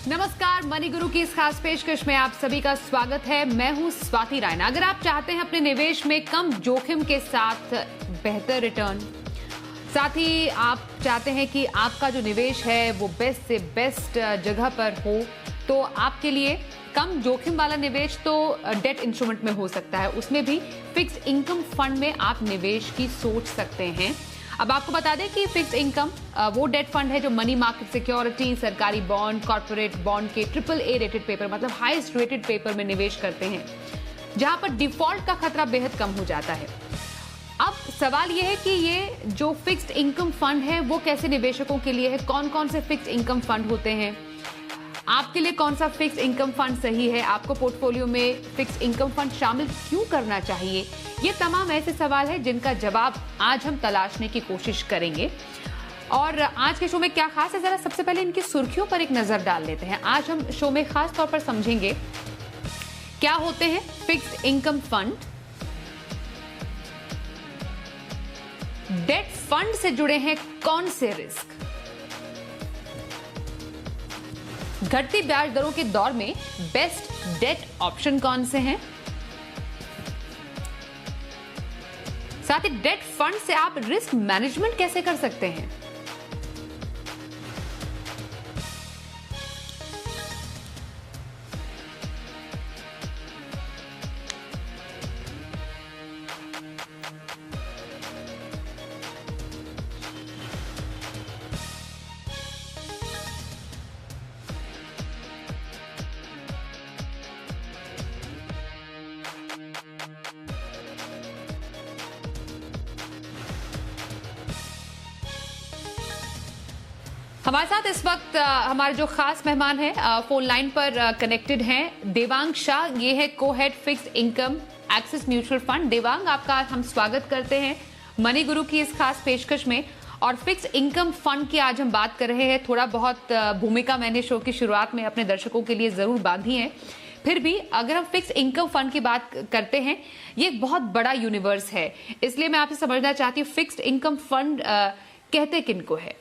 नमस्कार, मनी गुरु की इस खास पेशकश में आप सभी का स्वागत है। मैं हूं स्वाति रायना। अगर आप चाहते हैं अपने निवेश में कम जोखिम के साथ बेहतर रिटर्न, साथ ही आप चाहते हैं कि आपका जो निवेश है वो बेस्ट से बेस्ट जगह पर हो, तो आपके लिए कम जोखिम वाला निवेश तो डेट इंस्ट्रूमेंट में हो सकता है। उसमें भी फिक्स्ड इनकम फंड में आप निवेश की सोच सकते हैं। अब आपको बता दें कि फिक्स्ड इनकम वो डेट फंड है जो मनी मार्केट सिक्योरिटी, सरकारी बॉन्ड, कॉर्पोरेट बॉन्ड के AAA रेटेड पेपर मतलब हाईएस्ट रेटेड पेपर में निवेश करते हैं, जहां पर डिफॉल्ट का खतरा बेहद कम हो जाता है। अब सवाल यह है कि ये जो फिक्स्ड इनकम फंड है वो कैसे निवेशकों के लिए है, कौन कौन से फिक्स्ड इनकम फंड होते हैं, आपके लिए कौन सा फिक्स्ड इनकम फंड सही है, आपको पोर्टफोलियो में फिक्स्ड इनकम फंड शामिल क्यों करना चाहिए, ये तमाम ऐसे सवाल हैं जिनका जवाब आज हम तलाशने की कोशिश करेंगे। और आज के शो में क्या खास है, जरा सबसे पहले इनकी सुर्खियों पर एक नजर डाल लेते हैं। आज हम शो में खास तौर पर समझेंगे क्या होते हैं fixed income fund, debt fund से जुड़े हैं कौन से रिस्क, घटती ब्याज दरों के दौर में बेस्ट डेट ऑप्शन कौन से हैं, साथ ही डेट फंड से आप रिस्क मैनेजमेंट कैसे कर सकते हैं। हमारे साथ इस वक्त हमारे जो खास मेहमान हैं फोन लाइन पर कनेक्टेड हैं देवांग शाह, ये है को head fixed income axis mutual fund. Devang, आपका हम स्वागत करते हैं मनी गुरु की इस खास पेशकश में। और फिक्स्ड इनकम फंड की आज हम बात कर रहे हैं। थोड़ा बहुत भूमिका मैंने शो की शुरुआत में अपने दर्शकों के लिए जरूर बांधी है, फिर भी अगर हम फिक्स्ड इनकम फंड की बात करते हैं, ये एक बहुत बड़ा यूनिवर्स है, इसलिए मैं आपसे समझना चाहती हूँ फिक्स्ड इनकम फंड कहते किनको है।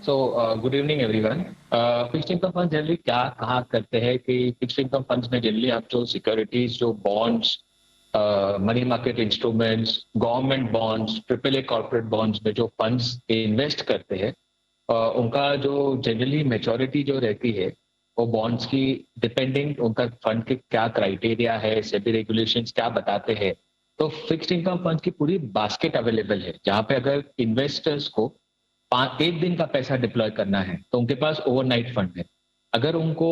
So, good evening everyone. Fixed income fund generally क्या कहा करते हैं कि फिक्स्ड इनकम फंड्स में जनरली आप जो सिक्योरिटीज, जो bonds, money market instruments, government bonds, AAA corporate bonds में जो फंड्स इन्वेस्ट करते हैं, उनका जो जनरली मैच्योरिटी जो रहती है वो बॉन्ड्स की डिपेंडिंग उनका फंड के क्या क्राइटेरिया है, सेबी रेगुलेशंस क्या बताते हैं, तो फिक्स्ड इनकम फंड की पूरी बास्केट अवेलेबल है, जहाँ पे अगर इन्वेस्टर्स को 1 दिन का पैसा डिप्लॉय करना है तो उनके पास ओवरनाइट फंड है, अगर उनको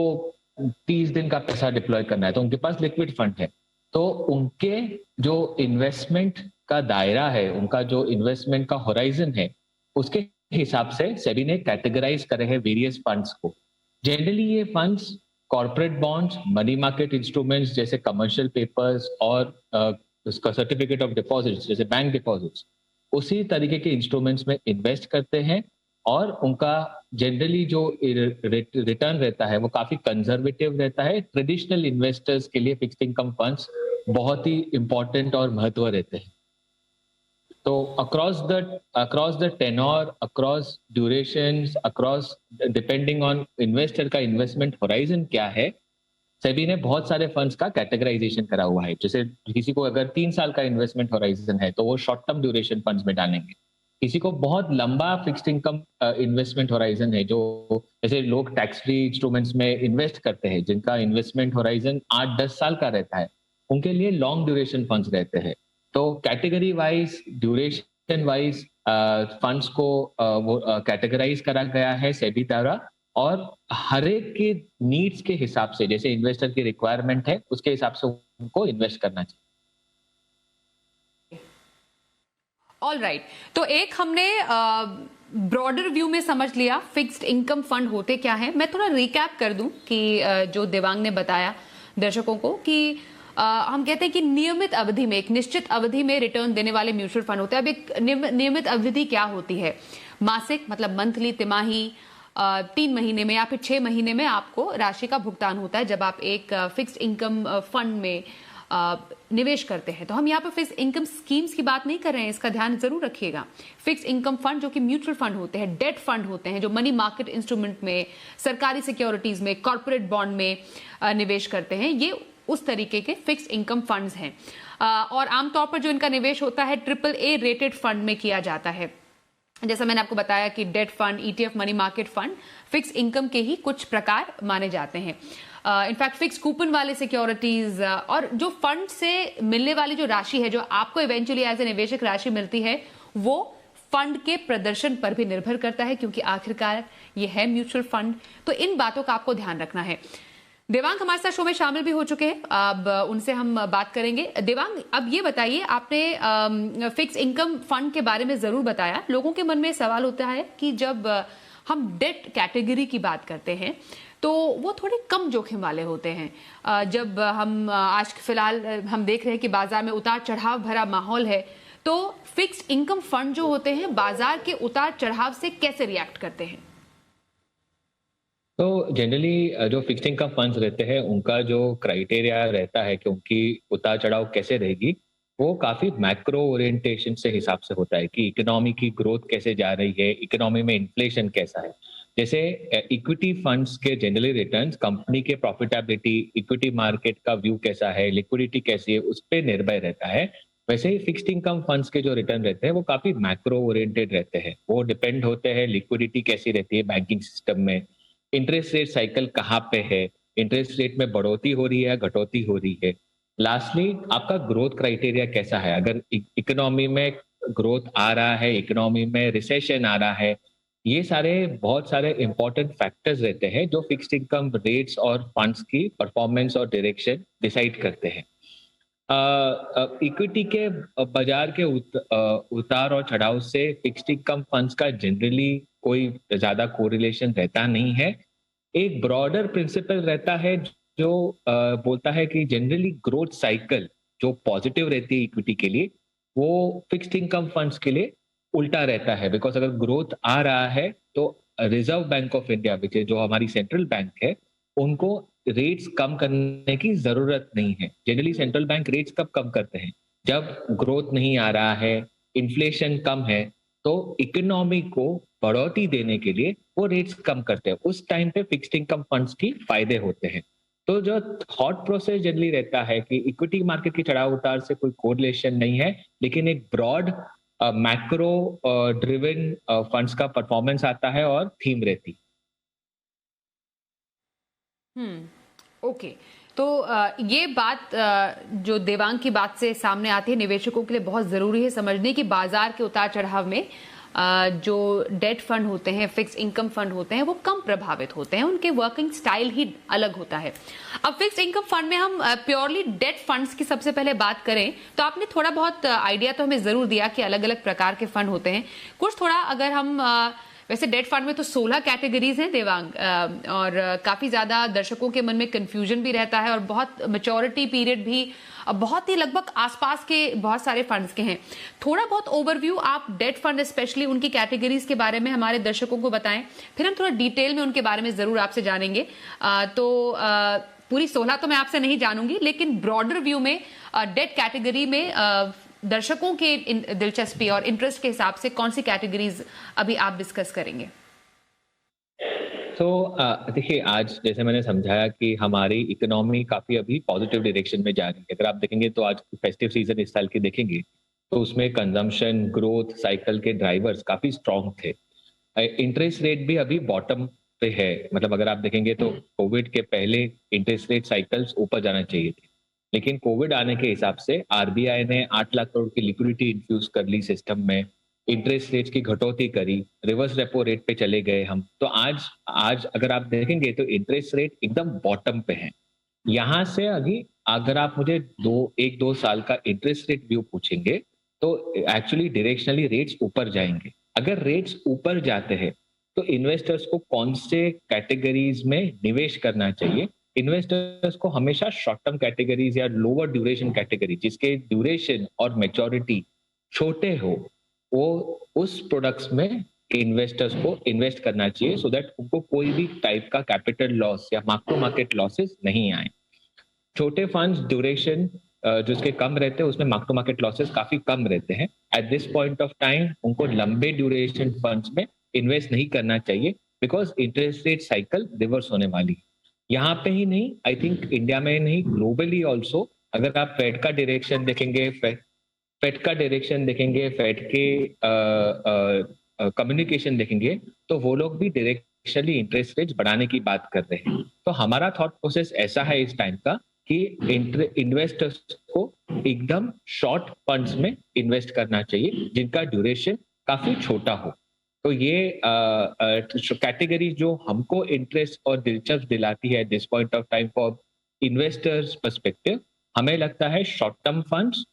30 दिन का पैसा डिप्लॉय करना है तो उनके पास लिक्विड फंड है। तो उनके जो इन्वेस्टमेंट का दायरा है, उनका जो इन्वेस्टमेंट का होराइजन है, उसके हिसाब से सेबी ने कैटेगराइज करे हैं वेरियस फंड्स को। जनरली ये funds corporate bonds, money market instruments जैसे कमर्शियल पेपर्स और उसका सर्टिफिकेट ऑफ डिपॉजिट्स जैसे बैंक डिपॉजिट्स, उसी तरीके के इंस्ट्रूमेंट्स में इन्वेस्ट करते हैं और उनका जनरली जो रिटर्न रहता है वो काफी कंजर्वेटिव रहता है। ट्रेडिशनल इन्वेस्टर्स के लिए फिक्स्ड इनकम फंड्स बहुत ही इंपॉर्टेंट और महत्व रहते हैं। तो across the tenure, across durations, across depending on investor का इन्वेस्टमेंट होराइजन क्या है, सेबी ने बहुत सारे फंड्स का कैटेगराइजेशन करा हुआ है। जैसे किसी को अगर 3 साल का इन्वेस्टमेंट होराइजन है तो वो शॉर्ट टर्म ड्यूरेशन फंड्स में डालेंगे। किसी को बहुत लंबा फिक्स्ड इनकम इन्वेस्टमेंट होराइजन है, जो जैसे लोग टैक्स फ्री इंस्ट्रूमेंट्स में इन्वेस्ट करते हैं जिनका इन्वेस्टमेंट होराइजन 8-10 साल का रहता है, उनके लिए लॉन्ग ड्यूरेशन फंड्स रहते हैं। तो category wise, duration wise funds को वो कैटेगराइज करा गया है सेबी द्वारा, और हर एक के नीड्स के हिसाब से, जैसे इन्वेस्टर की रिक्वायरमेंट है उसके हिसाब से उनको इन्वेस्ट करना चाहिए। ऑल राइट, तो एक हमने ब्रॉडर व्यू में समझ लिया फिक्स्ड इनकम फंड होते क्या है। मैं थोड़ा रिकैप कर दूं कि जो देवांग ने बताया दर्शकों को कि हम कहते हैं कि नियमित अवधि में, एक निश्चित अवधि में रिटर्न देने वाले म्यूचुअल फंड होते हैं। अब एक नियमित अवधि क्या होती है? मासिक मतलब मंथली, तिमाही, 3 महीने में या फिर 6 महीने में आपको राशि का भुगतान होता है जब आप एक फिक्स्ड इनकम फंड में निवेश करते हैं। तो हम यहाँ पर फिक्स इनकम स्कीम्स की बात नहीं कर रहे हैं, इसका ध्यान जरूर रखिएगा। फिक्स इनकम फंड जो कि म्यूचुअल फंड होते हैं, डेट फंड होते हैं, जो मनी मार्केट इंस्ट्रूमेंट में, सरकारी सिक्योरिटीज में, कॉर्पोरेट बॉन्ड में निवेश करते हैं, ये उस तरीके के फिक्स इनकम फंड्स हैं। और आमतौर पर जो इनका निवेश होता है AAA रेटेड फंड में किया जाता है। जैसा मैंने आपको बताया कि debt fund, ETF, money market fund fix income के ही कुछ प्रकार माने जाते हैं। इनफैक्ट फिक्स कूपन वाले सिक्योरिटीज और जो फंड से मिलने वाली जो राशि है, जो आपको इवेंचुअली एज ए निवेशक राशि मिलती है, वो फंड के प्रदर्शन पर भी निर्भर करता है, क्योंकि आखिरकार ये है म्यूचुअल फंड। तो इन बातों का आपको ध्यान रखना है। देवांग हमारे साथ शो में शामिल भी हो चुके हैं, अब उनसे हम बात करेंगे। देवांग, अब ये बताइए, आपने फिक्स इनकम फंड के बारे में जरूर बताया। लोगों के मन में सवाल होता है कि जब हम डेट कैटेगरी की बात करते हैं तो वो थोड़े कम जोखिम वाले होते हैं। जब हम आज फिलहाल हम देख रहे हैं कि बाजार में उतार चढ़ाव भरा माहौल है, तो फिक्स्ड इनकम फंड जो होते हैं बाजार के उतार चढ़ाव से कैसे रिएक्ट करते हैं? तो जनरली जो फिक्स्ड इनकम फंड्स रहते हैं उनका जो क्राइटेरिया रहता है कि उनकी उतार चढ़ाव कैसे रहेगी, वो काफी मैक्रो ओरिएंटेशन से हिसाब से होता है कि इकोनॉमी की ग्रोथ कैसे जा रही है, इकोनॉमी में इन्फ्लेशन कैसा है। जैसे इक्विटी फंड्स के जनरली रिटर्न्स कंपनी के प्रॉफिटेबिलिटी, इक्विटी मार्केट का व्यू कैसा है, लिक्विडिटी कैसी है, उस पर निर्भर रहता है। वैसे ही फिक्स्ड इनकम फंड्स के जो रिटर्न रहते हैं वो काफी मैक्रो ओरिएंटेड रहते हैं। वो डिपेंड होते हैं लिक्विडिटी कैसी रहती है बैंकिंग सिस्टम में, इंटरेस्ट रेट साइकिल कहाँ पे है, इंटरेस्ट रेट में बढ़ोतरी हो रही है या घटोतरी हो रही है। लास्टली आपका ग्रोथ क्राइटेरिया कैसा है, अगर इकोनॉमी में ग्रोथ आ रहा है, इकोनॉमी में रिसेशन आ रहा है, ये सारे बहुत सारे इंपॉर्टेंट फैक्टर्स रहते हैं जो फिक्स्ड इनकम रेट्स और फंड्स की परफॉर्मेंस और डायरेक्शन डिसाइड करते हैं। इक्विटी के बाजार के उतार और चढ़ाव से फिक्स्ड इनकम फंड्स का जनरली कोई ज्यादा कोरिलेशन रहता नहीं है। एक ब्रॉडर प्रिंसिपल रहता है जो बोलता है कि जनरली ग्रोथ साइकिल जो पॉजिटिव रहती है इक्विटी के लिए, वो फिक्स्ड इनकम फंड्स के लिए उल्टा रहता है। बिकॉज अगर ग्रोथ आ रहा है तो रिजर्व बैंक ऑफ इंडिया, जो हमारी सेंट्रल बैंक है, उनको रेट्स कम करने की जरूरत नहीं है। जनरली सेंट्रल बैंक रेट्स कब कम करते हैं, जब ग्रोथ नहीं आ रहा है, इन्फ्लेशन कम है, तो इकोनॉमी को बढ़ोतरी देने के लिए वो रेट्स कम करते हैं। उस टाइम पे फिक्स्ड इनकम फंड्स की फायदे होते हैं। तो जो थॉट प्रोसेस जनरली रहता है कि इक्विटी मार्केट की चढ़ाव उतार से कोई कोरिलेशन नहीं है, लेकिन एक ब्रॉड मैक्रो ड्रिवन फंड्स का परफॉर्मेंस आता है और थीम रहती। ओके। तो ये बात जो देवांग की बात से सामने आती है, निवेशकों के लिए बहुत जरूरी है समझने कि बाजार के उतार चढ़ाव में जो डेट फंड होते हैं, फिक्स इनकम फंड होते हैं, वो कम प्रभावित होते हैं, उनके वर्किंग स्टाइल ही अलग होता है। अब फिक्स इनकम फंड में हम प्योरली डेट फंड्स की सबसे पहले बात करें तो आपने थोड़ा बहुत आइडिया तो हमें जरूर दिया कि अलग अलग प्रकार के फंड होते हैं। कुछ थोड़ा अगर हम वैसे डेट फंड में तो 16 कैटेगरीज हैं देवांग, और काफी ज्यादा दर्शकों के मन में कंफ्यूजन भी रहता है और बहुत मैच्योरिटी पीरियड भी बहुत ही लगभग आसपास के बहुत सारे फंड्स के हैं। थोड़ा बहुत ओवरव्यू आप डेट फंड स्पेशली उनकी कैटेगरीज के बारे में हमारे दर्शकों को बताएं, फिर हम थोड़ा डिटेल में उनके बारे में जरूर आपसे जानेंगे। पूरी 16 तो मैं आपसे नहीं जानूंगी, लेकिन ब्रॉडर व्यू में डेट कैटेगरी में दर्शकों के दिलचस्पी और इंटरेस्ट के हिसाब से कौन सी कैटेगरीज अभी आप डिस्कस करेंगे? तो देखिए, आज जैसे मैंने समझाया कि हमारी इकोनॉमी काफी अभी पॉजिटिव डायरेक्शन में जा रही है। अगर आप देखेंगे तो आज फेस्टिव सीजन इस साल के देखेंगे तो उसमें कंजम्पशन ग्रोथ साइकिल के ड्राइवर्स काफी स्ट्रॉन्ग थे। इंटरेस्ट रेट भी अभी बॉटम पे है। मतलब अगर आप देखेंगे तो कोविड के पहले इंटरेस्ट रेट साइकिल्स ऊपर जाना चाहिए थे, लेकिन कोविड आने के हिसाब से आरबीआई ने 8 लाख करोड़ की लिक्विडिटी इन्फ्यूज कर ली सिस्टम में, इंटरेस्ट रेट्स की घटौती करी, रिवर्स रेपो रेट पे चले गए हम। तो आज अगर आप देखेंगे तो इंटरेस्ट रेट एकदम बॉटम पे है। यहाँ से अभी अगर आप मुझे 1-2 साल का इंटरेस्ट रेट व्यू पूछेंगे तो एक्चुअली डायरेक्शनली रेट्स ऊपर जाएंगे। अगर रेट्स ऊपर जाते हैं तो इन्वेस्टर्स को कौन से कैटेगरीज में निवेश करना चाहिए? इन्वेस्टर्स को हमेशा शॉर्ट टर्म कैटेगरीज या लोअर ड्यूरेशन कैटेगरी, जिसके ड्यूरेशन और मैच्योरिटी छोटे हो, वो उस प्रोडक्ट्स में इन्वेस्टर्स को इन्वेस्ट करना चाहिए, सो दैट उनको कोई भी टाइप का कैपिटल लॉस या मार्क टू मार्केट लॉसेस नहीं आए। छोटे फंड्स ड्यूरेशन जो इसके कम रहते हैं उसमें मार्क टू मार्केट लॉसेस काफी कम रहते हैं। At this point of time उनको लंबे ड्यूरेशन फंड्स में इन्वेस्ट नहीं करना चाहिए, because interest rate cycle reverse होने वाली है। यहाँ पे ही नहीं, आई थिंक इंडिया में नहीं, ग्लोबली ऑल्सो अगर आप फेड का डायरेक्शन देखेंगे, फेड का डायरेक्शन देखेंगे, फेड के कम्युनिकेशन देखेंगे, तो वो लोग भी डायरेक्शनली इंटरेस्ट रेट बढ़ाने की बात कर रहे हैं। तो हमारा थॉट प्रोसेस ऐसा है इस टाइम का कि इन्वेस्टर्स को एकदम शॉर्ट फंड्स में इन्वेस्ट करना चाहिए जिनका ड्यूरेशन काफी छोटा हो। तो ये कैटेगरी जो हमको इंटरेस्ट और दिलचस्प दिलाती है this point of time for investors perspective, हमें लगता है short term funds,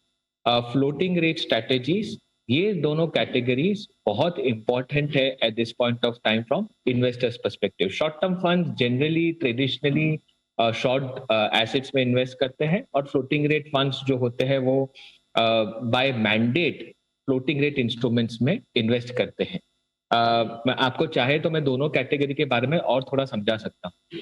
floating rate strategies, ये दोनों कैटेगरीज बहुत इंपॉर्टेंट है at this point of time from investors perspective. Short term fund generally traditionally short assets में इन्वेस्ट करते हैं, और फ्लोटिंग रेट फंड्स जो होते हैं वो by mandate floating rate instruments में इन्वेस्ट करते हैं। मैं आपको चाहे तो मैं दोनों कैटेगरी के बारे में और थोड़ा समझा सकता हूँ।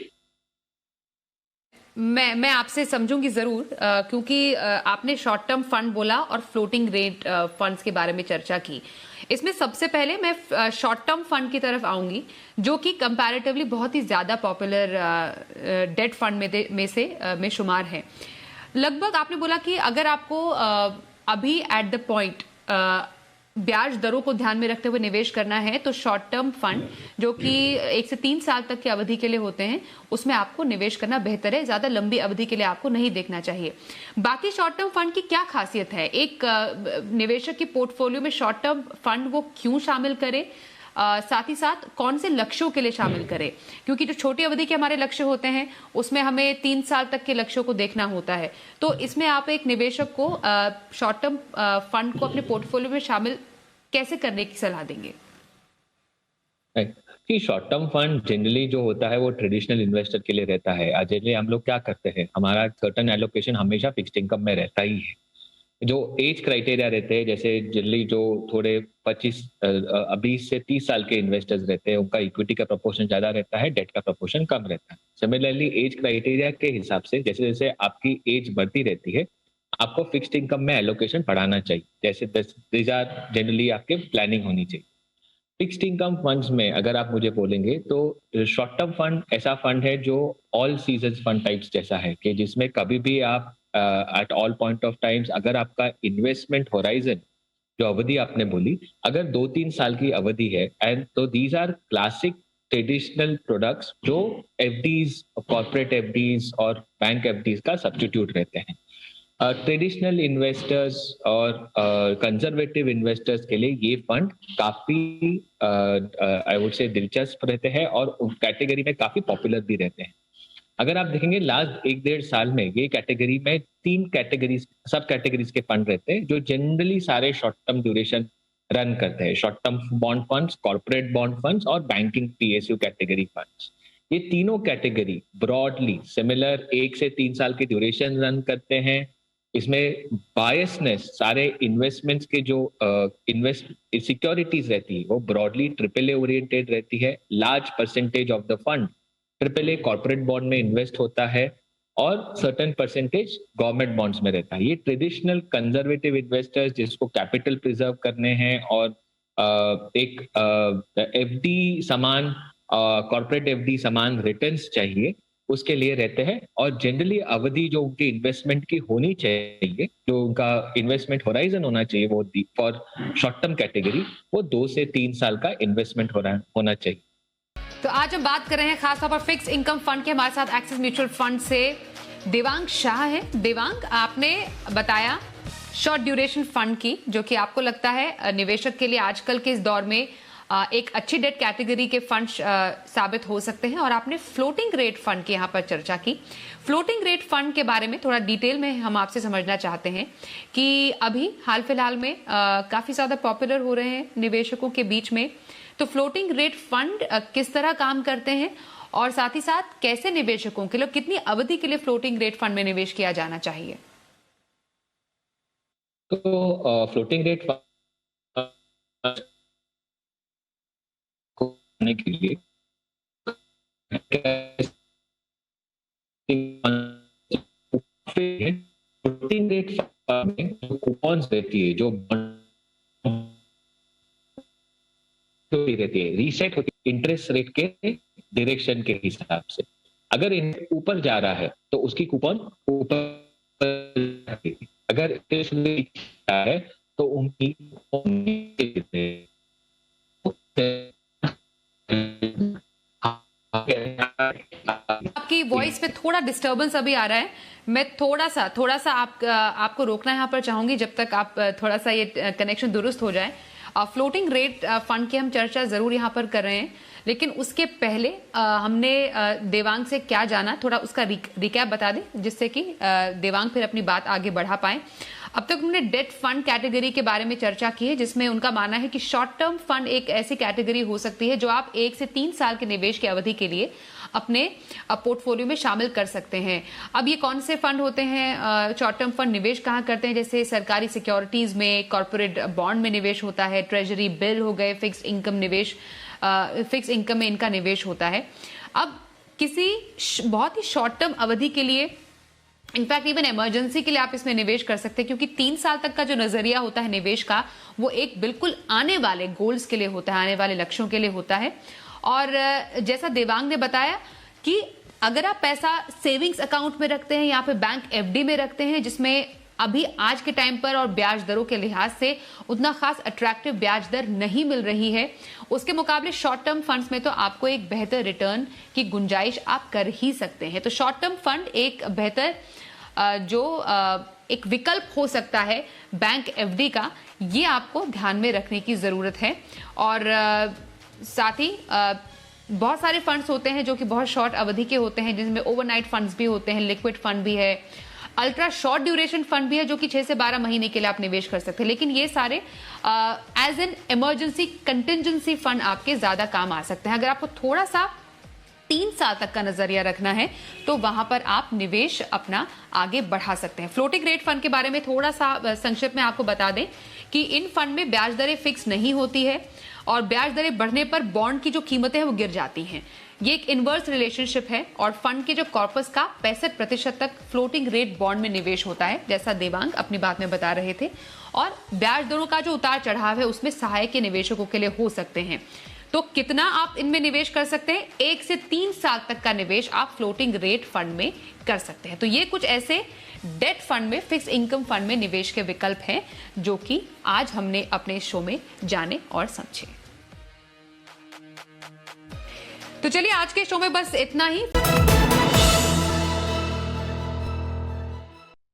मैं आपसे समझूंगी जरूर, क्योंकि आपने शॉर्ट टर्म फंड बोला और फ्लोटिंग रेट फंड्स के बारे में चर्चा की। इसमें सबसे पहले मैं शॉर्ट टर्म फंड की तरफ आऊंगी, जो कि कंपैरेटिवली बहुत ही ज्यादा पॉपुलर डेट फंड में शुमार है। लगभग आपने बोला कि अगर आपको अभी एट द पॉइंट ब्याज दरों को ध्यान में रखते हुए निवेश करना है, तो शॉर्ट टर्म फंड जो कि 1 से 3 साल तक की अवधि के लिए होते हैं, उसमें आपको निवेश करना बेहतर है। ज्यादा लंबी अवधि के लिए आपको नहीं देखना चाहिए। बाकी शॉर्ट टर्म फंड की क्या खासियत है? एक निवेशक की पोर्टफोलियो में शॉर्ट टर्म फंड वो क्यों शामिल करे, साथ ही साथ कौन से लक्ष्यों के लिए शामिल करें? क्योंकि जो छोटी अवधि के हमारे लक्ष्य होते हैं उसमें हमें 3 साल तक के लक्ष्यों को देखना होता है। तो इसमें आप एक निवेशक को शॉर्ट टर्म फंड को अपने पोर्टफोलियो में शामिल कैसे करने की सलाह देंगे? कि शॉर्ट टर्म फंड जनरली जो होता है वो ट्रेडिशनल इन्वेस्टर के लिए रहता है। जनरली हम लोग क्या करते हैं, हमारा सर्टेन एलोकेशन हमेशा फिक्स्ड इनकम में रहता ही है। जो एज क्राइटेरिया रहते हैं, जैसे जनरली जो थोड़े 20 से 30 साल के इन्वेस्टर्स रहते हैं, उनका इक्विटी का प्रपोर्शन ज्यादा रहता है, डेट का प्रपोर्शन कम रहता है। सिमिलरली एज क्राइटेरिया के हिसाब से जैसे जैसे आपकी एज बढ़ती रहती है, आपको फिक्स्ड इनकम में एलोकेशन बढ़ाना चाहिए। जैसे दीज आर जनरली आपके प्लानिंग होनी चाहिए। फिक्स्ड इनकम फंड्स में अगर आप मुझे बोलेंगे तो शॉर्ट टर्म फंड ऐसा फंड है जो ऑल सीजन फंड टाइप्स जैसा है, कि जिसमें कभी भी आप at all point of times अगर आपका इन्वेस्टमेंट होराइजन जो अवधि आपने बोली अगर 2-3 साल की अवधि है, एंड तो these are classic traditional products जो एफडीज, कॉर्पोरेट एफडीज और बैंक एफडीज का सब्स्टिट्यूट रहते हैं। ट्रेडिशनल इन्वेस्टर्स और कंजर्वेटिव इन्वेस्टर्स के लिए ये फंड काफी आई वुड से दिलचस्प रहते हैं और उस कैटेगरी में काफी पॉपुलर भी रहते हैं। अगर आप देखेंगे लास्ट 1-1.5 साल में ये कैटेगरी में 3 कैटेगरीज, सब कैटेगरीज के फंड रहते हैं जो जनरली सारे शॉर्ट टर्म ड्यूरेशन रन करते हैं। Short term bond funds, corporate bond funds और बैंकिंग पीएसयू कैटेगरी फंड्स। ये तीनों कैटेगरी ब्रॉडली सिमिलर 1 से 3 साल के ड्यूरेशन रन करते हैं। इसमें बायसनेस सारे इन्वेस्टमेंट्स के जो इन्वेस्ट सिक्योरिटीज रहती है वो ब्रॉडली ट्रिपल ए ओरिएंटेड रहती है। Large percentage of the fund triple a corporate bond में इन्वेस्ट होता है और सर्टेन परसेंटेज गवर्नमेंट बॉन्ड्स में रहता है। ये ट्रेडिशनल कंजर्वेटिव इन्वेस्टर्स जिसको कैपिटल प्रिजर्व करने हैं और एक एफडी समान, कॉर्पोरेट एफडी समान रिटर्न्स चाहिए, उसके लिए रहते हैं। और जनरली अवधि जो उनकी इन्वेस्टमेंट की होनी चाहिए, जो उनका इन्वेस्टमेंट होराइजन होना चाहिए वो फॉर शॉर्ट टर्म कैटेगरी, वो 2 से 3 साल का इन्वेस्टमेंट होना चाहिए। तो आज हम बात कर रहे हैं खासतौर पर फिक्स इनकम फंड के। हमारे साथ एक्सिस म्यूचुअल फंड से देवांग शाह है। देवांग, आपने बताया शॉर्ट ड्यूरेशन फंड की, जो कि आपको लगता है निवेशक के लिए आजकल के इस दौर में एक अच्छी डेट कैटेगरी के फंड साबित हो सकते हैं, और आपने फ्लोटिंग रेट फंड की यहाँ पर चर्चा की। फ्लोटिंग रेट फंड के बारे में थोड़ा डिटेल में हम आपसे समझना चाहते हैं कि अभी हाल फिलहाल में काफी ज्यादा पॉपुलर हो रहे हैं निवेशकों के बीच में। तो फ्लोटिंग रेट फंड किस तरह काम करते हैं, और साथ ही साथ कैसे निवेशकों के लिए कितनी अवधि के लिए फ्लोटिंग रेट फंड में निवेश किया जाना चाहिए? तो फ्लोटिंग रेट करने के लिए फ्लोटिंग रेट फंड में जो कूपन्स रहती है, जो रहती है, रीसेट होती है इंटरेस्ट रेट के डायरेक्शन के हिसाब से। अगर ऊपर जा रहा है तो उसकी कूपन ऊपर, अगर इंटरेस्ट रेट जा रहा है तो उनकी आपकी वॉइस में थोड़ा डिस्टरबेंस अभी आ रहा है। मैं थोड़ा सा आपको रोकना यहाँ पर चाहूंगी जब तक आप थोड़ा सा ये कनेक्शन दुरुस्त हो जाए। फ्लोटिंग रेट फंड की हम चर्चा जरूर यहाँ पर कर रहे हैं, लेकिन उसके पहले हमने देवांग से क्या जाना, थोड़ा उसका रिकैप बता दें जिससे कि देवांग फिर अपनी बात आगे बढ़ा पाए। अब तक हमने डेट फंड कैटेगरी के बारे में चर्चा की है, जिसमें उनका मानना है कि शॉर्ट टर्म फंड एक ऐसी कैटेगरी हो सकती है जो आप 1 से 3 साल के निवेश की अवधि के लिए अपने पोर्टफोलियो में शामिल कर सकते हैं। अब ये कौन से फंड होते हैं? शॉर्ट टर्म फंड निवेश कहाँ करते हैं? जैसे सरकारी सिक्योरिटीज में, कॉर्पोरेट बॉन्ड में निवेश होता है, ट्रेजरी बिल हो गए, फिक्स इनकम में इनका निवेश होता है। अब किसी बहुत ही शॉर्ट टर्म अवधि के लिए, इनफैक्ट इवन इमरजेंसी के लिए आप इसमें निवेश कर सकते हैं, क्योंकि 3 साल तक का जो नजरिया होता है निवेश का, वो एक बिल्कुल आने वाले गोल्स के लिए होता है, आने वाले लक्ष्यों के लिए होता है। और जैसा देवांग ने बताया कि अगर आप पैसा सेविंग्स अकाउंट में रखते हैं या फिर बैंक एफडी में रखते हैं, जिसमें अभी आज के टाइम पर और ब्याज दरों के लिहाज से उतना खास अट्रैक्टिव ब्याज दर नहीं मिल रही है, उसके मुकाबले शॉर्ट टर्म फंड्स में तो आपको एक बेहतर रिटर्न की गुंजाइश आप कर ही सकते हैं। तो शॉर्ट टर्म फंड एक बेहतर एक विकल्प हो सकता है बैंक एफडी का, ये आपको ध्यान में रखने की जरूरत है। और साथ ही बहुत सारे फंड्स होते हैं जो कि बहुत शॉर्ट अवधि के होते हैं, जिसमें ओवरनाइट फंड्स भी होते हैं, लिक्विड फंड भी है, अल्ट्रा शॉर्ट ड्यूरेशन फंड भी है जो कि 6 से 12 महीने के लिए आप निवेश कर सकते हैं। लेकिन ये सारे as an emergency contingency fund आपके ज्यादा काम आ सकते हैं। अगर आपको थोड़ा सा 3 साल तक का नजरिया रखना है तो वहां पर आप निवेश अपना आगे बढ़ा सकते हैं। फ्लोटिंग रेट फंड के बारे में थोड़ा सा संक्षिप्त में आपको बता दें कि इन फंड में ब्याज दरें फिक्स नहीं होती है और ब्याज दरें बढ़ने पर बॉन्ड की जो कीमतें हैं वो गिर जाती हैं। ये एक इनवर्स रिलेशनशिप है और फंड के जो कॉर्पस का 65% तक फ्लोटिंग रेट बॉन्ड में निवेश होता है, जैसा देवांग अपनी बात में बता रहे थे। और ब्याज दरों का जो उतार चढ़ाव है उसमें सहायक के निवेशकों के लिए हो सकते हैं। तो कितना आप इनमें निवेश कर सकते हैं? 1 से 3 साल तक का निवेश आप फ्लोटिंग रेट फंड में कर सकते हैं। तो ये कुछ ऐसे डेट फंड में, फिक्स इनकम फंड में निवेश के विकल्प हैं जो कि आज हमने अपने शो में जाने और समझे। तो चलिए आज के शो में बस इतना ही।